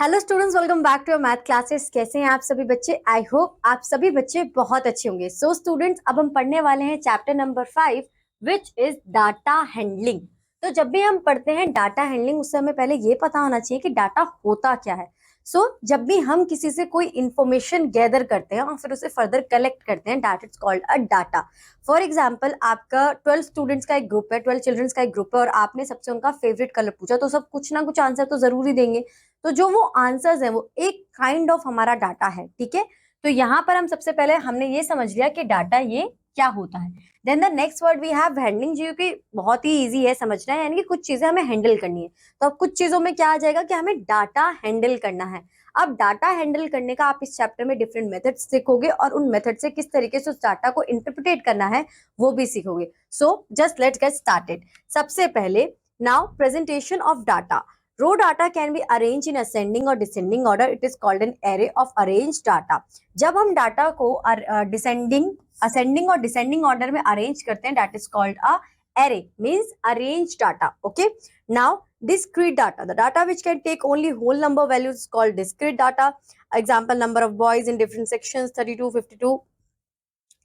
Hello students, welcome back to math classes. कैसे हैं आप सभी बच्चे? आई होप आप सभी बच्चे बहुत अच्छे होंगे। सो स्टूडेंट्स, अब हम पढ़ने वाले हैं chapter number 5 which is data handling. तो जब भी हम पढ़ते हैं डाटा हैंडलिंग, उससे हमें पहले ये पता होना चाहिए कि डाटा होता क्या है। जब भी हम किसी से कोई इंफॉर्मेशन गैदर करते हैं और फिर उसे फर्दर कलेक्ट करते हैं, that is called a data. For example, आपका 12 स्टूडेंट्स का एक ग्रुप है, 12 चिल्ड्रंस का एक ग्रुप है और आपने सबसे उनका फेवरेट कलर पूछा, तो सब कुछ ना कुछ आंसर तो जरूर ही देंगे। तो जो वो आंसर्स है वो एक काइंड ऑफ हमारा डाटा है, ठीक है। तो यहाँ पर हम सबसे पहले हमने ये समझ लिया कि डाटा ये क्या होता है। Then the next word we have handling, जो कि बहुत ही इजी है समझना है, यानी कि कुछ चीजें हमें हैंडल करनी है। तो अब कुछ चीजों में क्या आ जाएगा कि हमें डाटा हैंडल करना है। अब डाटा हैंडल करने का आप इस चैप्टर में डिफरेंट मेथड्स सीखोगे और उन मेथड से किस तरीके से उस डाटा को इंटरप्रिटेट करना है वो भी सीखोगे। So just let's get started. सबसे पहले, now presentation of data. Raw data can be arranged in ascending or descending order. It is called an array of arranged data. जब हम डाटा को डिसेंडिंग, असेंडिंग और डिसेंडिंग ऑर्डर में arrange करते हैं, that is called a array, means arranged data. Okay. Now discrete data, the data which can take only whole number values is called discrete data. Example, number of boys in different sections 32, 52,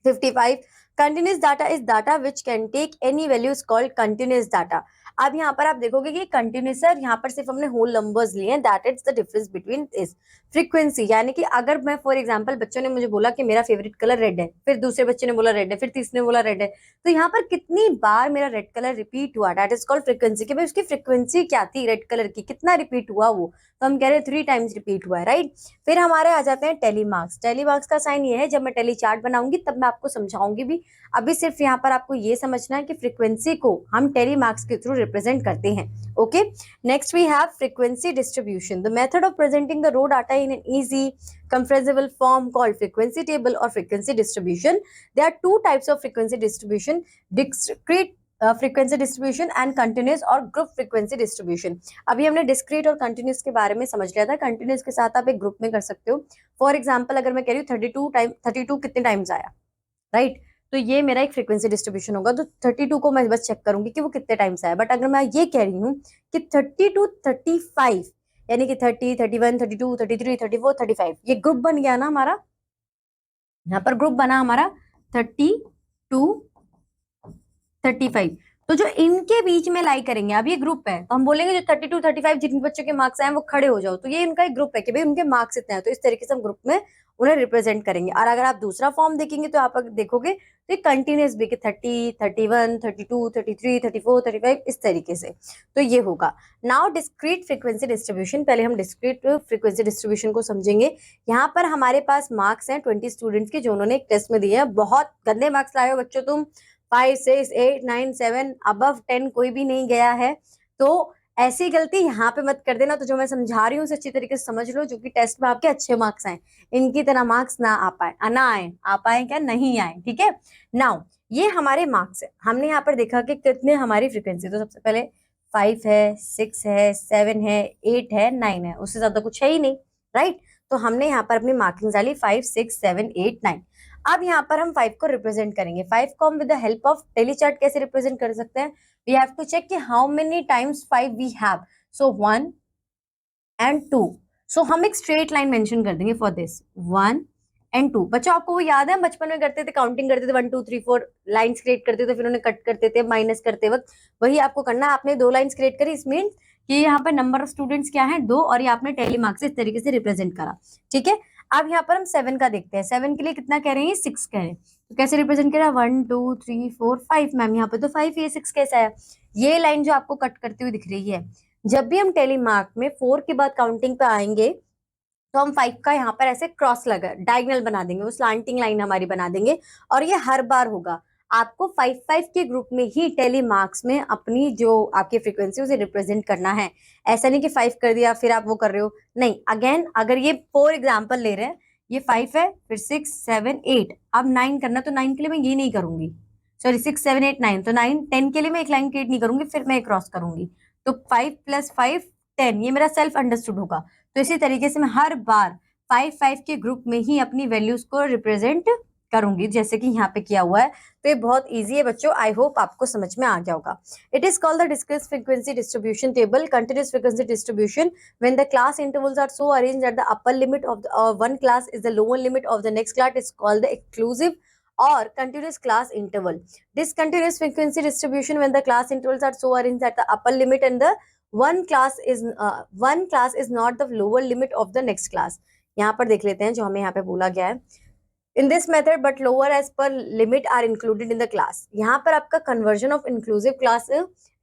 55. Continuous data is data which can take any value, is called continuous data. अब यहाँ पर आप देखोगे कि continuous है, यहाँ पर सिर्फ हमने होल नंबर्स लिए हैं, that is the difference between this. Frequency, यानी कि अगर मैं फॉर एग्जांपल, बच्चों ने मुझे बोला कि मेरा फेवरेट कलर रेड है, फिर दूसरे बच्चे ने बोला रेड है, फिर तीसरे ने बोला रेड है, तो यहाँ पर कितनी बार मेरा रेड कलर रिपीट हुआ, दैट इज कॉल्ड फ्रीक्वेंसी। कि भाई उसकी फ्रीक्वेंसी क्या थी रेड कलर की, कितना रिपीट हुआ वो, तो हम कह रहे हैं 3 टाइम्स रिपीट हुआ है, राइट। फिर हमारे आ जाते हैं टेली मार्क्स। टेली मार्क्स का साइन ये है, जब मैं टेली चार्ट बनाऊंगी तब मैं आपको समझाऊंगी भी। अभी सिर्फ यहाँ पर आपको ये समझना है कि फ्रीक्वेंसी को हम टेली मार्क्स के थ्रू रिप्रेजेंट करते हैं। Okay, next we have frequency distribution, the method of presenting the raw data in an easy compressible form called frequency table or frequency distribution. There are two types of frequency distribution: discrete frequency distribution and continuous और group frequency distribution. अभी हमने discrete और continuous के बारे में समझ लिया था। continuous के साथ आप एक ग्रुप में कर सकते हो। फॉर एग्जाम्पल, अगर मैं कह रही हूँ 32 कितने टाइम्स आया, राइट right? तो ये मेरा एक फ्रीक्वेंसी डिस्ट्रीब्यूशन होगा। तो 32 को मैं बस चेक करूंगी कि वो कितने टाइम्स आया। बट अगर मैं ये कह रही हूँ कि 30 to 35, यानी कि 30, 31, 32, 33, 34, 35, ये ग्रुप बन गया ना हमारा। यहाँ पर ग्रुप बना हमारा 32, 35। तो जो इनके बीच में लाई करेंगे, अब ये ग्रुप है, तो हम बोलेंगे जो 32, 35 जिन बच्चों के मार्क्स आए वो खड़े हो जाओ, तो ये इनका एक ग्रुप है कि भाई उनके मार्क्स इतने हैं। तो इस तरीके से हम ग्रुप में उन्हें रिप्रेजेंट करेंगे। और अगर आप दूसरा फॉर्म देखेंगे तो आप देखोगे तो ये कंटिन्यूस भी, कि 30, 31, 32, 33, 34, 35, इस तरीके से। तो ये होगा। Now discrete frequency distribution. पहले हम डिस्क्रीट फ्रीक्वेंसी डिस्ट्रीब्यूशन को समझेंगे। यहाँ पर हमारे पास मार्क्स हैं 20 स्टूडेंट्स के, जो उन्होंने एक टेस्ट में दिए हैं। बहुत गंदे मार्क्स लाए हो बच्चों तुम, 5, 6, 8, 9, 7, अबव 10 कोई भी नहीं गया है। तो ऐसी गलती यहाँ पे मत कर देना। तो जो मैं समझा रही हूँ उसे अच्छी तरीके से समझ लो, जो कि टेस्ट में आपके अच्छे मार्क्स आए, इनकी तरह मार्क्स ना आ पाए, ना आए, आ पाए क्या, नहीं आए, ठीक है। नाउ ये हमारे मार्क्स है। हमने यहाँ पर देखा कि कितने हमारी फ्रीक्वेंसी, तो सबसे पहले 5 है, 6 है, 7 है, 8 है, 9 है, उससे ज्यादा कुछ है ही नहीं, राइट। तो हमने यहाँ पर अपनी मार्किंग डाली 5, 6, 7, 8, 9। अब यहाँ पर हम 5 को रिप्रेजेंट करेंगे। 5 को हम with the help of tally chart कैसे रिप्रेजेंट कर सकते हैं? वी हैव टू चेक कि how many times 5 we have. So 1 and 2। So हम एक स्ट्रेट लाइन मेंशन कर देंगे फॉर दिस 1 and 2। बच्चों आपको वो याद है, बचपन में करते थे, काउंटिंग करते थे, 1 2 3 4 लाइन्स क्रिएट करते थे, फिर उन्हें कट करते थे माइनस करते वक्त। वही आपको करना है। आपने 2 लाइन्स क्रिएट करी, इसमें कि यहाँ पर नंबर ऑफ स्टूडेंट्स क्या है, 2, और ये आपने टेली मार्क्स इस तरीके से रिप्रेजेंट करा, ठीक है। अब यहाँ पर हम 7 का देखते हैं। 7 के लिए कितना कह रहे हैं, 6 कह रहे हैं। तो कैसे रिप्रेजेंट करा, 1 2 3 4 5। मैम यहाँ पे तो 5, ये 6 कैसा है? ये लाइन जो आपको कट करती हुई दिख रही है, जब भी हम टेली मार्क में 4 के बाद काउंटिंग पे आएंगे तो हम 5 का यहाँ पर ऐसे क्रॉस लगा डायगोनल बना देंगे, वो स्लांटिंग लाइन हमारी बना देंगे। और ये हर बार होगा। आपको 5 के ग्रुप में ही टेली मार्क्स में अपनी जो आपकी फ्रीक्वेंसी उसे रिप्रेजेंट करना है। ऐसा नहीं कि 5 कर दिया फिर आप वो कर रहे हो, नहीं। अगेन, अगर ये 4 एग्जाम्पल ले रहे हैं, ये 5 है, फिर 6, 7, 8, अब 9 करना, तो 9 के लिए मैं ये नहीं करूंगी, सॉरी 6, 7, 8, 9, तो 9, 10 के लिए मैं एक लाइन क्रिएट नहीं करूंगी, फिर मैं क्रॉस करूंगी। तो 5 + 5 10, ये मेरा सेल्फ अंडरस्टूड होगा। तो इसी तरीके से मैं हर बार 5 के ग्रुप में ही अपनी वैल्यूज को रिप्रेजेंट करूंगी जैसे कि यहाँ पे किया हुआ है। तो ये बहुत इजी है बच्चों, आई होप आपको समझ में आ गया होगा। It is called the discrete frequency distribution table, continuous frequency distribution when the class intervals are so arranged that the upper limit of one class is the lower limit of the next class is called the exclusive or continuous class interval. Discontinuous frequency distribution when the class intervals are so arranged that the upper limit and the one class is not the lower limit of the next class. यहाँ पर देख लेते हैं जो हमें यहाँ पे बोला गया है। In this method, but lower as per limit are included in the class. यहाँ पर आपका conversion of inclusive class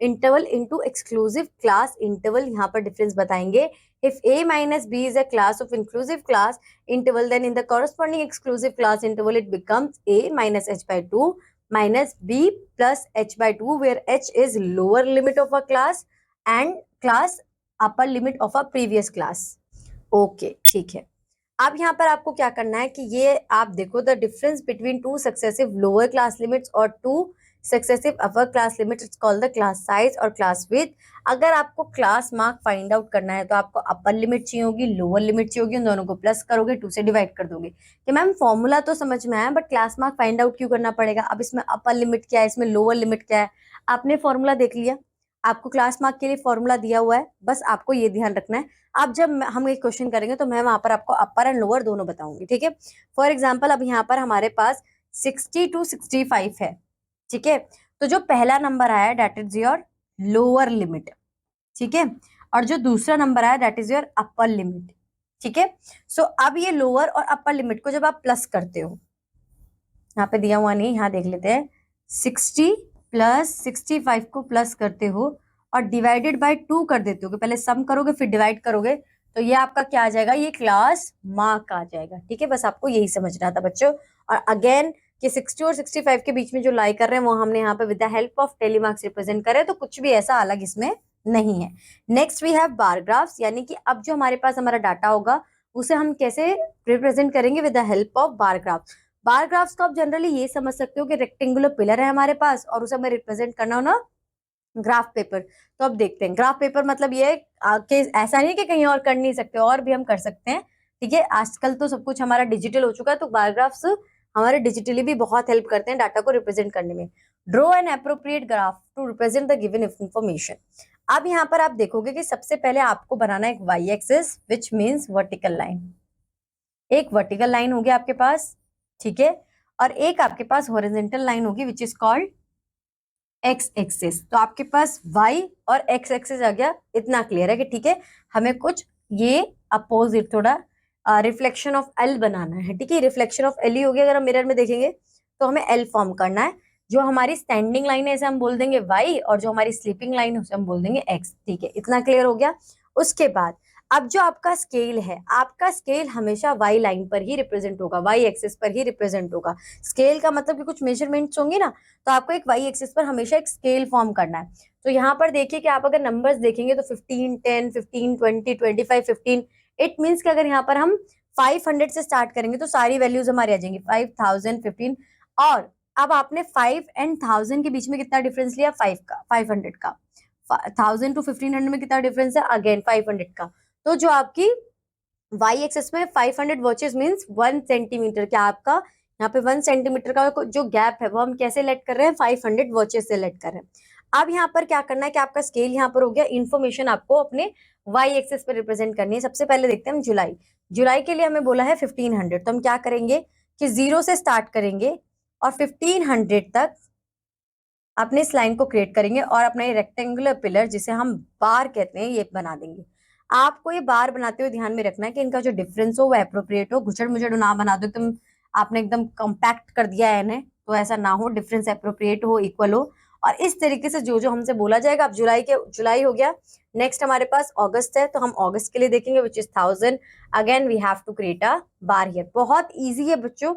interval into exclusive class interval यहाँ पर difference बताएंगे. If A minus B is a class of inclusive class interval, then in the corresponding exclusive class interval, it becomes A minus h by 2 minus B plus h by 2, where h is lower limit of a class and class upper limit of a previous class. Okay, ठीक है। अब यहाँ पर आपको क्या करना है कि ये आप देखो the difference between two successive lower class limits और two successive upper class limits it's called the class size और क्लास विड्थ। अगर आपको क्लास मार्क फाइंड आउट करना है तो आपको अपर लिमिट चाहिए होगी, लोअर लिमिट चाहिए होगी, उन दोनों को प्लस करोगे, 2 से डिवाइड कर दोगे कि मैम फॉर्मूला तो समझ में आया but class mark find out क्यों करना पड़ेगा। अब इसमें अपर लिमिट क्या है, इसमें लोअर लिमिट क्या है, आपने फॉर्मूला देख लिया, आपको क्लास मार्क के लिए फॉर्मूला दिया हुआ है, बस आपको ये ध्यान रखना है। अब जब हम एक क्वेश्चन करेंगे तो मैं वहां पर आपको अपर एंड लोअर दोनों बताऊंगी, ठीक है। फॉर एग्जांपल अब यहाँ पर हमारे पास 60 to 65 है, ठीक है। तो जो पहला नंबर आया that is your lower limit, ठीक है, और जो दूसरा नंबर आया that is your upper limit, ठीक है। सो अब ये लोअर और अपर लिमिट को जब आप प्लस करते हो, यहाँ पे दिया हुआ नहीं, यहाँ देख लेते हैं, 60 प्लस 65 को प्लस करते हो और डिवाइडेड बाय 2 कर देते हो, पहले सम करोगे फिर डिवाइड करोगे, तो ये आपका क्या आ जाएगा, ये क्लास मार्क आ जाएगा, ठीक है। बस आपको यही समझना था बच्चों। और अगेन कि 60 और 65 के बीच में जो लाई कर रहे हैं वो हमने यहाँ पे with the help of tally marks represent करे, तो कुछ भी ऐसा अलग इसमें नहीं है। Next we have bar graphs, यानी कि अब जो हमारे पास हमारा डाटा होगा उसे हम कैसे रिप्रेजेंट करेंगे with the help of bar graphs. Bar graphs को आप जनरली ये समझ सकते हो कि रेक्टेंगुलर पिलर है हमारे पास और उसे हमें रिप्रेजेंट करना हो ना ग्राफ पेपर। तो अब देखते हैं ग्राफ पेपर मतलब ये ऐसा नहीं कि कहीं और कर नहीं सकते, और भी हम कर सकते हैं, ठीक है। आजकल तो सब कुछ हमारा डिजिटल हो चुका है, तो बार ग्राफ्स हमारे डिजिटली भी बहुत हेल्प करते हैं डाटा को रिप्रेजेंट करने में। Draw an appropriate graph to represent the given information. अब यहाँ पर आप देखोगे कि सबसे पहले आपको बनाना है एक Y axis which means vertical line, एक वर्टिकल लाइन होगी आपके पास, ठीक है, और एक आपके पास हॉरिजॉन्टल लाइन होगी which is called x axis. तो आपके पास y और x एक्सिस आ गया, इतना क्लियर है कि ठीक है हमें कुछ ये अपोजिट थोड़ा रिफ्लेक्शन ऑफ एल बनाना है, ठीक है। रिफ्लेक्शन ऑफ एल ही हो गया, अगर हम मिरर में देखेंगे तो हमें एल फॉर्म करना है। जो हमारी स्टैंडिंग लाइन है इसे हम बोल देंगे y और जो हमारी स्लीपिंग लाइन है उसे हम बोल देंगे x, ठीक है। इतना क्लियर हो गया। उसके बाद अब जो आपका स्केल है, आपका स्केल हमेशा वाई लाइन पर ही रिप्रेजेंट होगा, वाई एक्सिस पर ही रिप्रेजेंट होगा। स्केल का मतलब कि कुछ मेजरमेंट्स होंगी ना, तो आपको एक वाई एक्सिस पर हमेशा एक स्केल फॉर्म करना है। तो यहाँ पर देखिए कि आप अगर नंबर्स देखेंगे तो 15, 10, 15, 20, 25, 15, इट मीन्स कि अगर यहाँ पर हम 500 से स्टार्ट करेंगे तो सारी वैल्यूज हमारी आ जाएंगी 5000, 15। और अब आपने 5 एंड 1000 के बीच में कितना डिफरेंस लिया, 5 का, 500 का। 1000 to 1500 में कितना डिफरेंस है, अगेन 500 का। तो जो आपकी वाई एक्सिस में 500 वॉचेस मीन्स 1 सेंटीमीटर, क्या आपका यहाँ पे 1 सेंटीमीटर का जो गैप है वो हम कैसे लेट कर रहे हैं, 500 वॉचेस से लेट कर रहे हैं। अब यहाँ पर क्या करना है कि आपका स्केल यहाँ पर हो गया, इन्फॉर्मेशन आपको अपने वाई एक्सिस पर रिप्रेजेंट करनी है। सबसे पहले देखते हैं हम जुलाई। जुलाई के लिए हमें बोला है 1500, तो हम क्या करेंगे कि 0 से स्टार्ट करेंगे और 1500 तक अपने इस लाइन को क्रिएट करेंगे और अपना ये रेक्टेंगुलर पिलर जिसे हम बार कहते हैं ये बना देंगे। आपको ये बार बनाते हुए ध्यान में रखना है कि इनका जो डिफरेंस हो वो एप्रोप्रिएट हो, घुचड़ मुचड़ ना बना दो एकदम, आपने एकदम कॉम्पैक्ट कर दिया है इन्हें, तो ऐसा ना हो, डिफरेंस एप्रोप्रिएट हो, इक्वल हो। और इस तरीके से जो जो हमसे बोला जाएगा। अब जुलाई हो गया, नेक्स्ट हमारे पास अगस्त है, तो हम अगस्त के लिए देखेंगे which is 1000। Again we have to create a bar here. बहुत ईजी है बच्चों,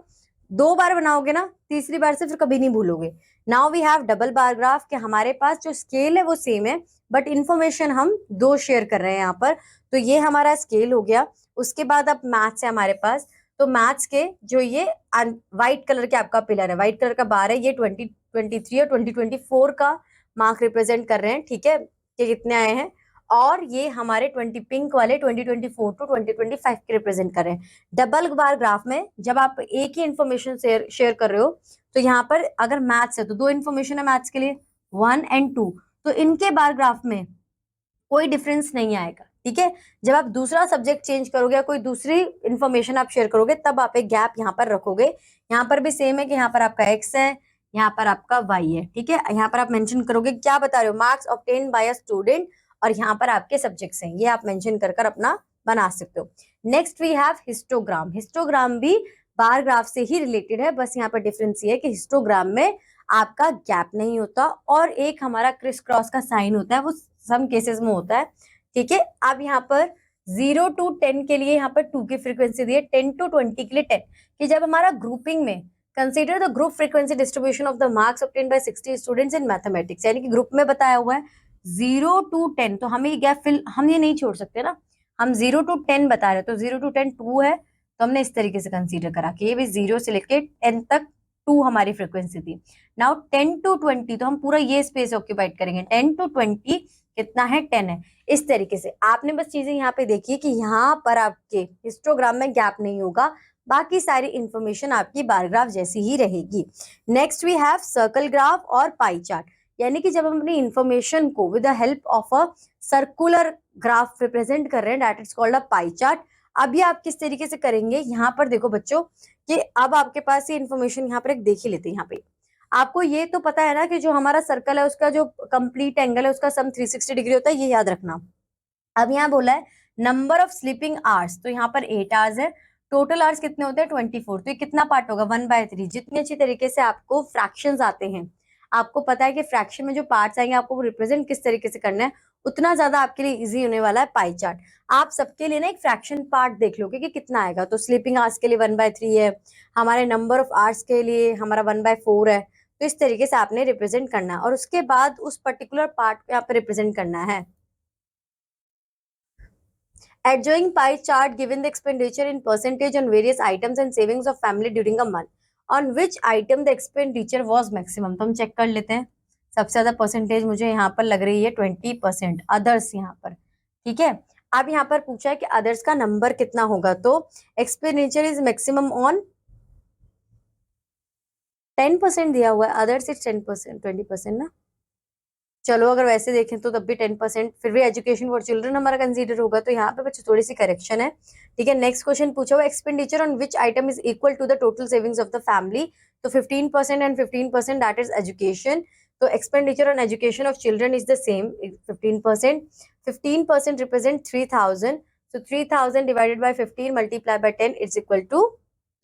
2 बार बनाओगे ना, तीसरी बार से फिर कभी नहीं भूलोगे। Now we have double bar graph, कि हमारे पास जो स्केल है वो सेम है बट इंफॉर्मेशन हम 2 शेयर कर रहे हैं यहाँ पर। तो ये हमारा स्केल हो गया। उसके बाद अब मैथ्स है हमारे पास, तो मैथ्स के जो ये व्हाइट कलर के आपका पिलर है, व्हाइट कलर का बार है, ये 2023 और 2024 का मार्क रिप्रेजेंट कर रहे हैं, ठीक है, कि कितने आए हैं। और ये हमारे 20 पिंक वाले 2024 टू 2025 के रिप्रेजेंट कर रहे हैं। डबल बार ग्राफ में जब आप एक ही इंफॉर्मेशन शेयर कर रहे हो, तो यहाँ पर अगर मैथ्स है तो दो इंफॉर्मेशन है मैथ्स के लिए, 1 और 2, तो इनके बार ग्राफ में कोई डिफरेंस नहीं आएगा। ठीक है, जब आप दूसरा सब्जेक्ट चेंज करोगे या कोई दूसरी इंफॉर्मेशन आप शेयर करोगे, तब आप एक गैप यहाँ पर रखोगे। यहाँ पर भी सेम है कि यहाँ पर आपका x है, यहाँ पर आपका y है। ठीक है, यहाँ पर आप मेंशन करोगे क्या बता रहे हो, marks obtain bye a student, और यहाँ पर आपके सब्जेक्ट्स हैं, ये आप मेंशन कर अपना बना सकते हो। Next we have histogram. Histogram भी बार ग्राफ से ही रिलेटेड है, बस यहाँ पर डिफरेंस ये है कि हिस्टोग्राम में आपका गैप नहीं होता और एक हमारा क्रिस क्रॉस का साइन होता है, वो सम केसेस में होता है। ठीक है, अब यहाँ पर 0 to 10 के लिए यहाँ पर 2 की फ्रीक्वेंसी दी है, 10 to 20 के लिए 10, कि जब हमारा ग्रुपिंग में consider the group frequency distribution of the marks obtained by 60 students in mathematics, यानी कि ग्रुप में बताया हुआ है 0 to 10, तो हमें ये गैप फिल हम ये नहीं छोड़ सकते ना, हम 0 to 10 बता रहे हैं, तो 0 to 10 2 है, तो हमने इस तरीके से कंसीडर करा कि ये भी 0 से लेके 10 तक 2 हमारी फ्रीक्वेंसी थी। नाउ 10 to 20, तो हम पूरा ये स्पेस ऑक्यूपाइड करेंगे, 10 to 20 कितना है, 10 है। इस तरीके से आपने बस चीजें यहाँ पे देखी कि यहाँ पर आपके हिस्टोग्राम में गैप नहीं होगा, बाकी सारी इंफॉर्मेशन आपकी बार ग्राफ जैसी ही रहेगी। Next we have circle graph और पाई चार्ट, यानी कि जब हम अपनी इंफॉर्मेशन को with the help of a circular graph represent कर रहे हैं, that is called a pie chart. अब ये आप किस तरीके से करेंगे, यहाँ पर देखो बच्चों कि अब आपके पास ये इंफॉर्मेशन यहाँ पर एक देख ही लेते हैं। यहाँ पे आपको ये तो पता है ना कि जो हमारा सर्कल है उसका जो कंप्लीट एंगल है उसका सम 360 डिग्री होता है, ये याद रखना। अब यहाँ बोला है नंबर ऑफ स्लीपिंग आवर्स, तो यहाँ पर 8 आवर्स है, टोटल आवर्स कितने होते हैं 24, तो ये कितना पार्ट होगा 1/3। जितनी अच्छी तरीके से आपको फ्रैक्शंस आते हैं, आपको पता है कि फ्रैक्शन में जो पार्ट्स आएंगे आपको रिप्रेजेंट किस तरीके से करना है, उतना ज्यादा आपके लिए इजी होने वाला है पाई चार्ट। आप सबके लिए ना एक फ्रैक्शन पार्ट देख लोगे कि कितना आएगा, तो स्लीपिंग आवर्स के लिए 1/3 है, हमारे नंबर ऑफ आवर्स के लिए हमारा 1/4 है, तो इस तरीके से आपने रिप्रेजेंट करना है और उसके बाद उस पर्टिकुलर पार्ट को यहाँ पे रिप्रेजेंट करना है। Adjoining pie chart given the expenditure in percentage on various items and savings of family during a month. On which item the expenditure was maximum? तो हम चेक कर लेते हैं। सबसे ज्यादा परसेंटेज मुझे यहाँ पर लग रही है 20%, अदर्स यहाँ पर। ठीक है, अब यहाँ पर पूछा है कि अदर्स का नंबर कितना होगा, तो एक्सपेंडिचर इज मैक्सिमम ऑन 10% दिया हुआ है, अदर्स इज 10%, 20% ना। चलो अगर वैसे देखें तो तब भी 10%, फिर भी एजुकेशन फॉर चिल्ड्रन हमारा कंसीडर होगा, तो यहाँ पे बच्चे थोड़ी सी करेक्शन है। ठीक है, नेक्स्ट क्वेश्चन पूछा हुआ expenditure on which item is equal to the total savings of the family, तो 15% एंड 15% दैट इज एजुकेशन, तो expenditure on education of children is the same 15%। 15% represent 3000, so 3000 divided by 15 multiply by 10 is equal to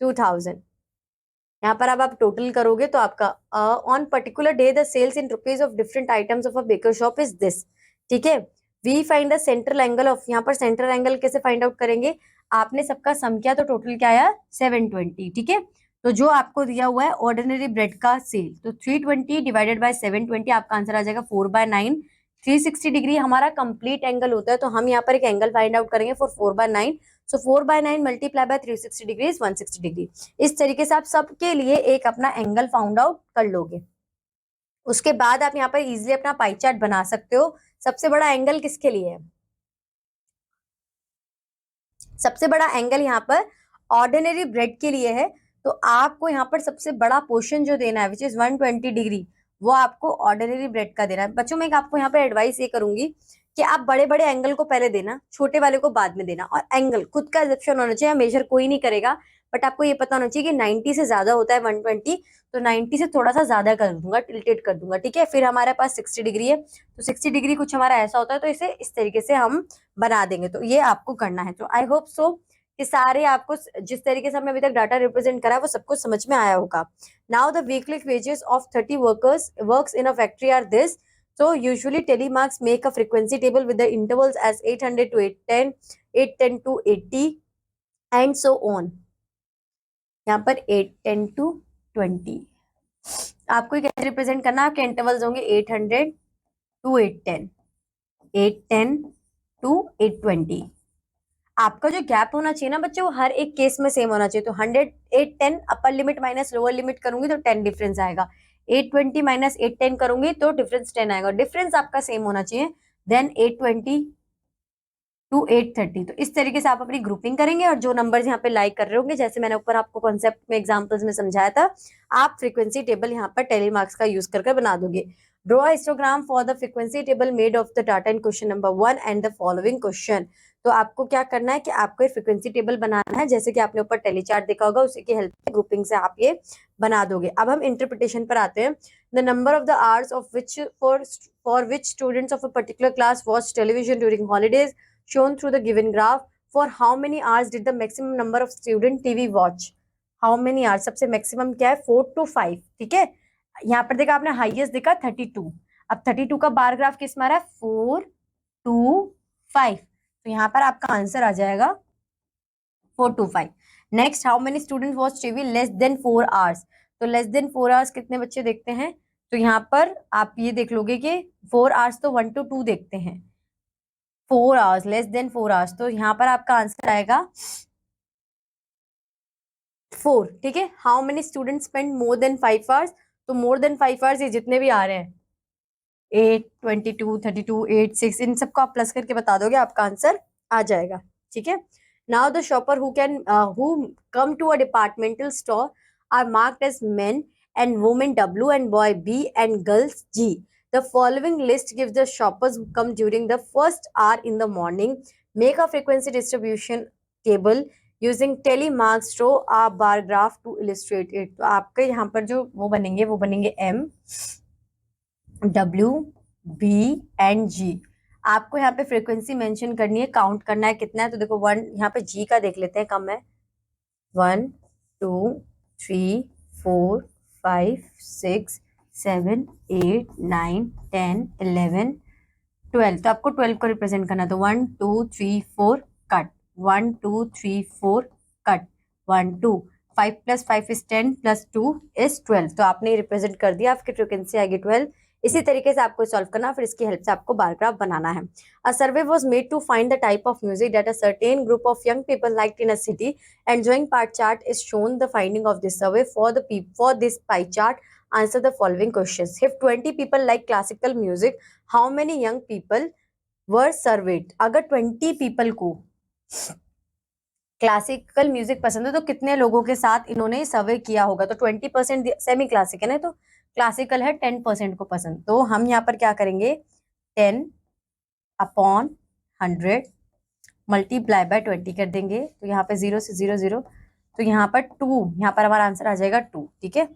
2000। यहाँ पर अब आप total करोगे तो आपका on particular day the sales in rupees of different items of a baker shop is this. ठीक है, we find the central angle of, यहाँ पर सेंट्रल एंगल कैसे फाइंड आउट करेंगे, आपने सबका सम किया तो टोटल क्या आया 720। ठीक है, तो जो आपको दिया हुआ है ऑर्डिनरी ब्रेड का सेल, तो 320 डिवाइडेड बाय 720 आपका आंसर आ जाएगा 4/9। 360 डिग्री हमारा कंप्लीट एंगल होता है, तो हम यहाँ पर एक एंगल फाइंड आउट करेंगे for 4/9, so 4/9 multiply by 360 degree is 160 degree. इस तरीके से आप सबके लिए एक अपना एंगल फाउंड आउट कर लोगे। उसके बाद आप यहाँ पर इजिली अपना पाई चार्ट बना सकते हो। सबसे बड़ा एंगल किसके लिए है, सबसे बड़ा एंगल यहाँ पर ऑर्डिनरी ब्रेड के लिए है, तो आपको यहाँ पर सबसे बड़ा पोर्शन जो देना है विच इज 120 डिग्री, वो आपको ऑर्डिनरी ब्रेड का देना है। बच्चों में आपको यहाँ पर एडवाइस ये करूंगी कि आप बड़े बड़े एंगल को पहले देना, छोटे वाले को बाद में देना, और एंगल खुद का एजप्शन होना चाहिए, मेजर कोई नहीं करेगा, बट आपको ये पता होना चाहिए कि 90 से ज्यादा होता है 120, तो 90 से थोड़ा सा ज्यादा कर दूंगा, टिल्टेड कर दूंगा। ठीक है, फिर हमारे पास 60 डिग्री है, तो 60 डिग्री कुछ हमारा ऐसा होता है, तो इसे इस तरीके से हम बना देंगे, तो ये आपको करना है। तो आई होप सो कि सारे आपको जिस तरीके से हमने अभी तक डाटा रिप्रेजेंट करा है वो सबको समझ में आया होगा। Now the weekly wages of 30 workers works in a factory are this. So usually telemarks make a frequency table with the intervals as 800 to 810, 810 to 80 and so on. यहाँ पर 810 to 20 आपको कैसे रिप्रेजेंट करना है, आपके इंटरवल्स होंगे 800 to 810, 810 to 820। आपका जो गैप होना चाहिए ना बच्चे, वो हर एक केस में सेम होना चाहिए, तो 100 810 upper limit minus lower limit करूंगी तो 10 डिफरेंस आएगा, 820 माइनस 810 करूंगी तो डिफरेंस 10 आएगा, डिफरेंस आपका सेम होना चाहिए, देन 820 टू 830। तो इस तरीके से आप अपनी ग्रुपिंग करेंगे और जो नंबर्स यहाँ पे लाइक कर रहे होंगे, जैसे मैंने ऊपर आपको कॉन्सेप्ट में एग्जांपल्स में समझाया था, आप फ्रीक्वेंसी टेबल यहाँ पर टेलीमार्क्स का यूज करके बना दोगे। Draw a histogram for the frequency table made of the data in question number 1 and the following question. तो आपको क्या करना है कि आपको एक फ्रीक्वेंसी टेबल बनाना है, जैसे कि आपने ऊपर टेली चार्ट देखा होगा, उसी की हेल्प से ग्रुपिंग से आप ये बना दोगे। अब हम इंटरप्रिटेशन पर आते हैं। The number of the hours of which for which students of a particular class watch television during holidays shown through the given graph. For how many hours did the maximum number of student TV watch? How many hours? सबसे maximum क्या है? 4 to 5। ठीक है, यहाँ पर देखा आपने highest देखा 32। अब 32 का बार ग्राफ किस में आ रहा है? 4 to 5। तो यहाँ पर आपका आंसर आ जाएगा 4 to 5। Next, how many student watch TV less than 4 hours? तो लेस देन 4 आवर्स कितने बच्चे देखते हैं? तो यहाँ पर आप ये देख लोगे कि 4 आवर्स तो 1 to 2 देखते हैं। 4 आवर्स, लेस देन 4 आवर्स, तो यहाँ पर आपका आंसर आएगा 4। ठीक है, how many student spend more than 5 hours? तो मोर देन 5 आवर्स ये जितने भी आ रहे हैं 8, 22, 32, 8, 6, इन सबको आप प्लस करके बता दोगे, आपका आंसर आ जाएगा। ठीक है, now the shopper who come to a departmental store are marked as men and women W and boy B and girls G. The following list gives the shoppers who come during the first hour in the morning. Make a frequency distribution table using telemarks. Draw a bar graph to illustrate it. तो आपके यहाँ पर जो वो बनेंगे M, W, B and G। आपको यहाँ पे फ्रीक्वेंसी मेंशन करनी है, काउंट करना है कितना है। तो देखो 1, यहाँ पे G का देख लेते हैं, कम है। 1, 2, 3, 4, 5, 6, 7, 8, 9, 10, 11, 12। तो आपको 12 को रिप्रेजेंट करना है। तो 1, 2, 3, 4 कट, 1, 2, 3, 4 कट, 1, 2, 5 + 5 is 10 + 2 is 12। तो आपने रिप्रेजेंट कर दिया, आपकी फ्रीक्वेंसी आएगी 12। इसी तरीके से आपको सॉल्व करना, फिर इसकी हेल्प से आपको बार ग्राफ बनाना है। A survey was made to find the type of music that a certain group of young people liked in a city and showing part chart is shown the finding of this survey for this pie chart. Answer the following questions. If 20 people like classical music, how many young people were surveyed? अगर 20 people को classical music पसंद है तो कितने लोगों के साथ इन्होंने सर्वे किया होगा? तो 20% सेमी क्लासिकल है, तो क्लासिकल है 10% को पसंद। तो हम यहाँ पर क्या करेंगे, 10/100 मल्टीप्लाई बाय 20 कर देंगे। तो यहाँ पे 0 से 0 0, तो यहाँ पर 2, यहाँ पर हमारा आंसर आ जाएगा 2। ठीक है,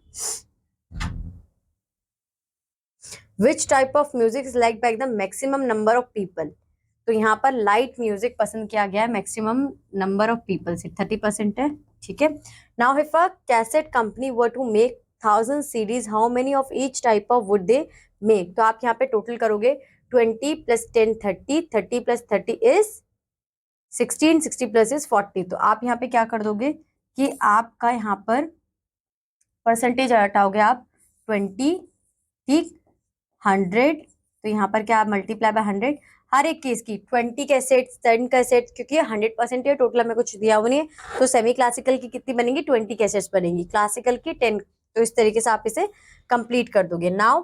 which type of music is like by the maximum number of people? तो यहाँ पर लाइट म्यूजिक पसंद किया गया है, मैक्सिमम नंबर ऑफ पीपल से 30% है। ठीक है, now if a cassette company were to make 1000 CDs, how many of each type of would they make? तो आप यहाँ पे टोटल करोगे 20 + 10 30, 30 + 30 इज 16, 60 + इज 40। तो आप यहाँ पे क्या कर दोगे कि आपका यहाँ पर परसेंटेज हटाओगे आप 20, ठीक, 100। तो यहाँ पर क्या, मल्टीप्लाई बाय 100, हर एक केस की 20 कैसेट, 10 कैसेट, क्योंकि 100% है, टोटल हमें कुछ दिया हुआ नहीं है। तो सेमी क्लासिकल की कितनी बनेंगी? 20 कैसेट्स बनेंगी, क्लासिकल की 10। तो इस तरीके से आप इसे कंप्लीट कर दोगे। Now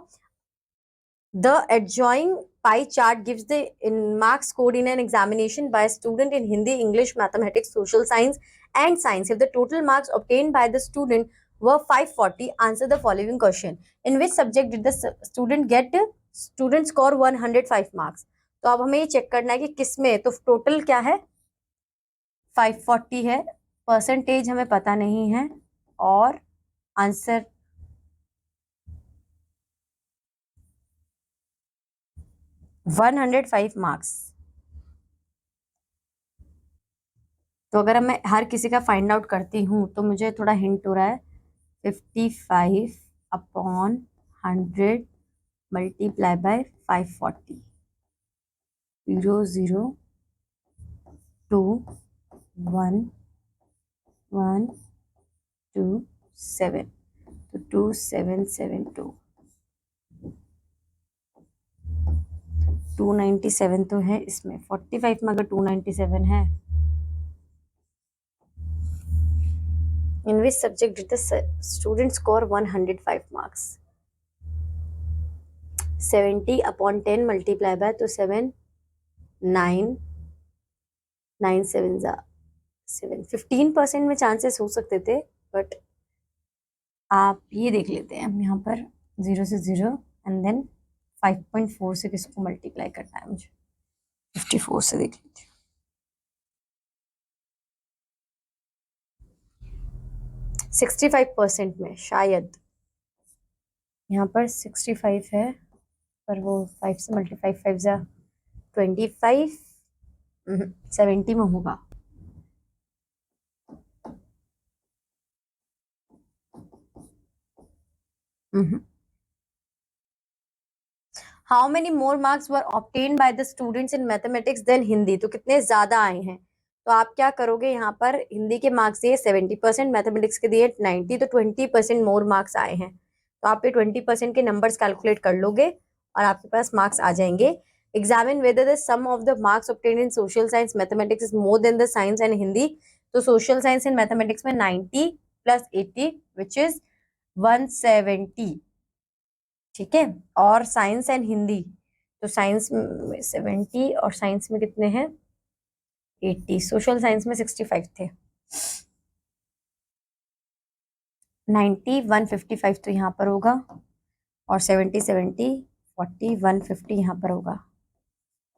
the adjoining pie chart gives the in marks scored in an examination by a student in Hindi, English, mathematics, social science and science. If the total marks obtained by the student were 540, answer the following question. In which subject did the student score 105 marks? तो अब हमें ये check करना है कि किस में, तो टोटल क्या है 540 है, परसेंटेज हमें पता नहीं है, और आंसर 105 मार्क्स। तो अगर मैं हर किसी का फाइंड आउट करती हूँ तो मुझे थोड़ा हिंट हो रहा है, 55/100 मल्टीप्लाई बाय 540, 0 0 2 1 1 2 7, तो 2772, 297 तो है इसमें, 45 में अगर 297 है, in which subject did the student score 105 marks? 70/10 multiply by, तो 7 9 9 7 7, 15% में चांसेस हो सकते थे, बट आप ये देख लेते हैं हम यहाँ पर 0 से 0 एंड देन 5.4 से किसको मल्टीप्लाई करना है मुझे, 54 से देख लीजिए। 65% में शायद यहाँ पर 65 है, पर वो 5 से मल्टीप्लाई, 5 जा 25, 70 में होगा। How many more marks were obtained by the students in mathematics than Hindi, तो कितने ज्यादा आए हैं। तो आप क्या करोगे, यहाँ पर हिंदी के मार्क्स दिए 70%, मैथमेटिक्स के दिए 90, तो 20% मोर मार्क्स आए हैं। तो आप ये 20% के नंबर्स कैलकुलेट कर लोगे और आपके पास मार्क्स आ जाएंगे। Examine whether the sum of the marks obtained in social science mathematics is more than the science and Hindi. तो सोशल साइंस एंड मैथमेटिक्स में 90 + 80 विच इज 170, ठीक है। और साइंस एंड हिंदी, तो साइंस में 70 और साइंस में कितने हैं 80, सोशल साइंस में 65 थे। 90 155 तो यहाँ पर होगा, और 70 70 40 150 यहाँ पर होगा।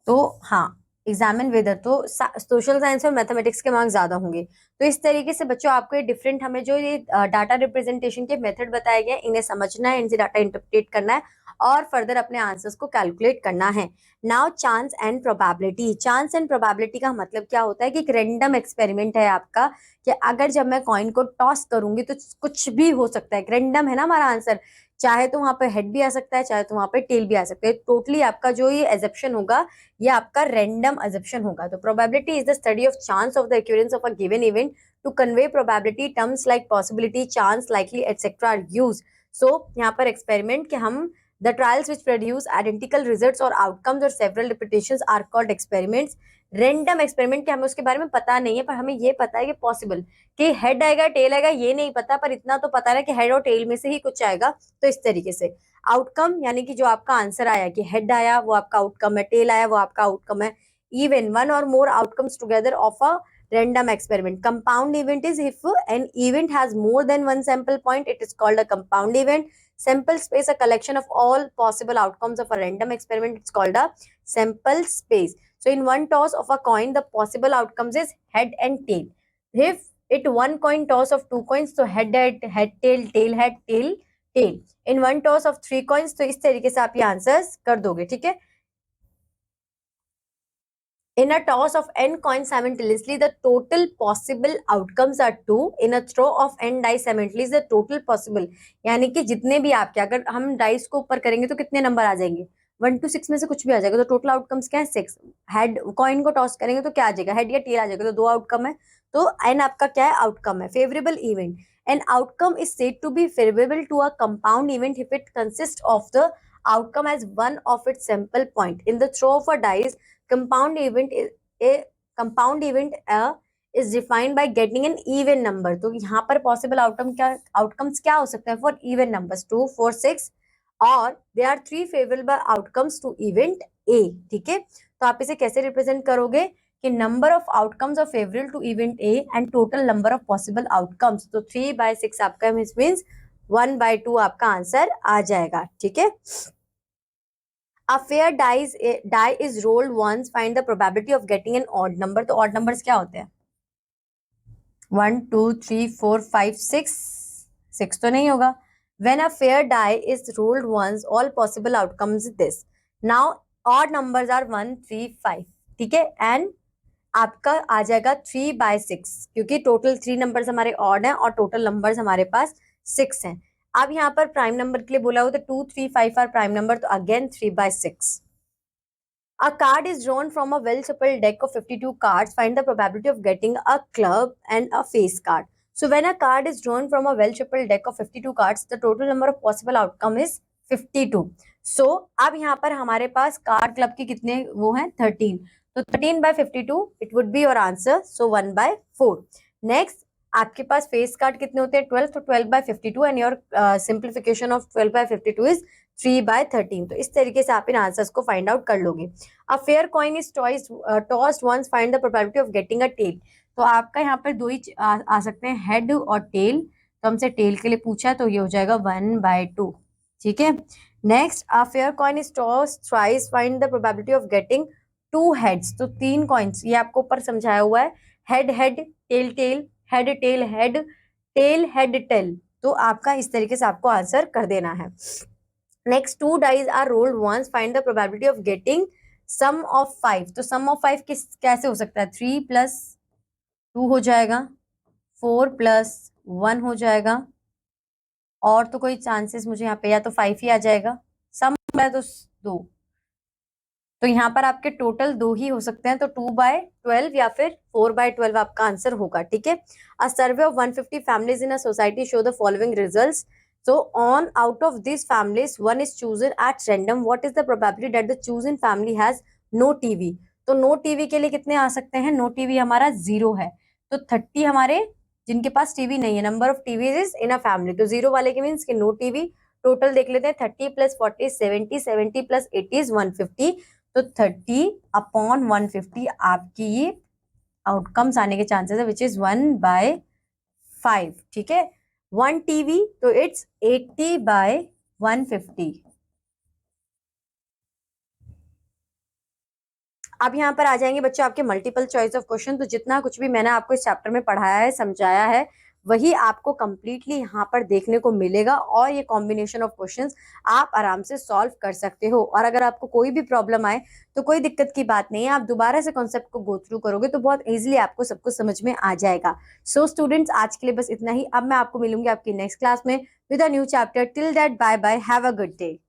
तो हाँ, एग्जामिन वेदर, तो सोशल साइंस और मैथमेटिक्स के मार्क्स ज्यादा होंगे। तो इस तरीके से बच्चों आपको ये डिफरेंट, हमें जो ये डाटा रिप्रेजेंटेशन के मेथड बताए गए इन्हें समझना है, इनसे डाटा इंटरप्रेट करना है और फर्दर अपने आंसर्स को कैलकुलेट करना है। Now chance and probability. Chance and probability का मतलब क्या होता है कि एक रैंडम एक्सपेरिमेंट है आपका, कि अगर जब मैं कॉइन को टॉस करूंगी तो कुछ भी हो सकता है। रैंडम है ना हमारा आंसर, चाहे तो वहां पे हेड भी आ सकता है, चाहे तो वहां पे टेल भी आ सकता है। टोटली आपका जो ये एजप्शन होगा ये आपका रैंडम अजप्शन होगा। तो probability is the study of chance of the occurrence of a given event. To convey probability terms like possibility, chance, likely etcetera are use. सो यहाँ पर एक्सपेरिमेंट कि हम the trials which produce identical results और outcomes और several repetitions are called experiments. Random experiment के हमें उसके बारे में पता नहीं है, पर हमें ये पता है कि पॉसिबल कि हेड आएगा टेल आएगा ये नहीं पता, पर इतना तो पता है कि हेड और टेल में से ही कुछ आएगा। तो इस तरीके से आउटकम यानी कि जो आपका आंसर आया कि हेड आया वो आपका आउटकम है, टेल आया वो आपका आउटकम है। इवन वन और more outcomes together of a random experiment. Compound event is if an event has more than one sample point, it is called a compound event. Sample space, a collection of all possible outcomes of a random experiment, it's called a sample space. So in one toss of a coin, the possible outcomes is head and tail. If it one coin toss of two coins, so head tail, tail head, tail tail. In one toss of three coins, तो इस तरीके से आप ये answers कर दोगे, ठीक है। In a toss of n coins simultaneously, the total possible outcomes are 2. In a throw of n dice simultaneously, the total possible, यानी कि जितने भी आपके, अगर हम डाइस को ऊपर करेंगे तो कितने नंबर आ जाएंगे, 1 to 6 में से कुछ भी आ जाएगा, तो टोटल आउटकम्स क्या है 6। हेड कॉइन को टॉस करेंगे तो क्या आ जाएगा, हेड या टेल आ जाएगा, तो 2 आउटकम है। तो एन आपका क्या है, आउटकम है। Favourable event, an outcome is said to be favourable to a compound event if it consist of the outcome as one of its sample point. In the throw of a dice, compound event is defined by getting an even number. तो यहाँ पर possible outcomes क्या हो सकते हैं for even numbers 2 4 6, और there are 3 favorable outcomes to event A, ठीक है। तो आप इसे कैसे रिप्रेजेंट करोगे कि number of outcomes are favorable to event A and total number of possible outcomes, तो 3/6 आपका means 1/2 आपका आंसर आ जाएगा, ठीक है। A fair die is rolled once. Find the probability of getting an odd number. तो odd numbers क्या होते हैं, 1 2 3 4 5 6, 6 तो नहीं होगा। When a fair die is rolled once, all possible outcomes is this. Now odd numbers are 1 3 5, ठीक है। And आपका आ जाएगा 3/6, क्योंकि टोटल 3 नंबर्स हमारे ऑड हैं और टोटल नंबर्स हमारे पास 6 हैं। अब यहाँ पर प्राइम नंबर के लिए बोला हो तो 2 3 5 आर प्राइम नंबर, तो again 3/6। A card is drawn from a well-shuffled deck of 52 cards. Find the probability of getting a club and a face card. So when a card is drawn from a well-shuffled deck of 52 cards, the total number of possible outcome is 52. So अब यहाँ पर हमारे पास card club के कितने वो हैं 13, तो 13/52 it would be your answer. So 1/4. Next आपके पास फेस कार्ड कितने होते हैं 12, तो 12/52 and your simplification of 12/52 is 3/13। तो इस तरीके से आप इन आंसर्स को फाइंड आउट कर लोगे। A fair coin is tossed once, find the probability of getting a tail. तो आपका यहाँ पर दो ही आ सकते हैं, हेड और टेल। तो हमसे टेल के लिए पूछा है, तो ये हो जाएगा 1/2। ठीक है। Next, a fair coin is tossed thrice, find the probability of getting 2 heads. तो 3 कॉइन्स, ये आपको ऊपर समझाया हुआ है, head head, tail tail, head tail head, tail head tail. तो आपका इस तरीके से आपको आंसर कर देना है। Next, 2 dice are rolled once, find the probability of getting sum of 5। तो सम ऑफ 5 कैसे हो सकता है? 3+2 हो जाएगा, 4+1 हो जाएगा, और तो कोई चांसेस मुझे यहाँ पे, या तो 5 ही आ जाएगा, सम है तो 2। तो यहाँ पर आपके टोटल 2 ही हो सकते हैं, तो 2/12 या फिर 4/12 आपका आंसर होगा। ठीक है। A survey of 150 families in a society show the following results. So on out of these families, one is chosen at random. What is the probability that the chosen family has no TV? तो no TV के लिए कितने आ सकते हैं? no TV हमारा 0 है, तो 30 हमारे जिनके पास टीवी नहीं है, number of TVs is in a family. तो 0 वाले के मीन्स कि नो टीवी। टोटल देख लेते हैं, 30+40 70, 70+80 इज 150। तो 30/150 आपकी ये आउटकम्स आने के चांसेस है, विच इज 1/5। ठीक है। 1 टीवी, तो इट्स 80/150। अब यहाँ पर आ जाएंगे बच्चों आपके मल्टीपल चॉइस ऑफ क्वेश्चन। तो जितना कुछ भी मैंने आपको इस चैप्टर में पढ़ाया है, समझाया है, वही आपको कंप्लीटली यहाँ पर देखने को मिलेगा, और ये कॉम्बिनेशन ऑफ क्वेश्चंस आप आराम से सॉल्व कर सकते हो। और अगर आपको कोई भी प्रॉब्लम आए तो कोई दिक्कत की बात नहीं है, आप दोबारा से कॉन्सेप्ट को गो थ्रू करोगे तो बहुत ईजिली आपको सब कुछ समझ में आ जाएगा। सो स्टूडेंट्स, आज के लिए बस इतना ही। अब मैं आपको मिलूंगी आपकी नेक्स्ट क्लास में with a new chapter. Till that, bye bye, have a good day.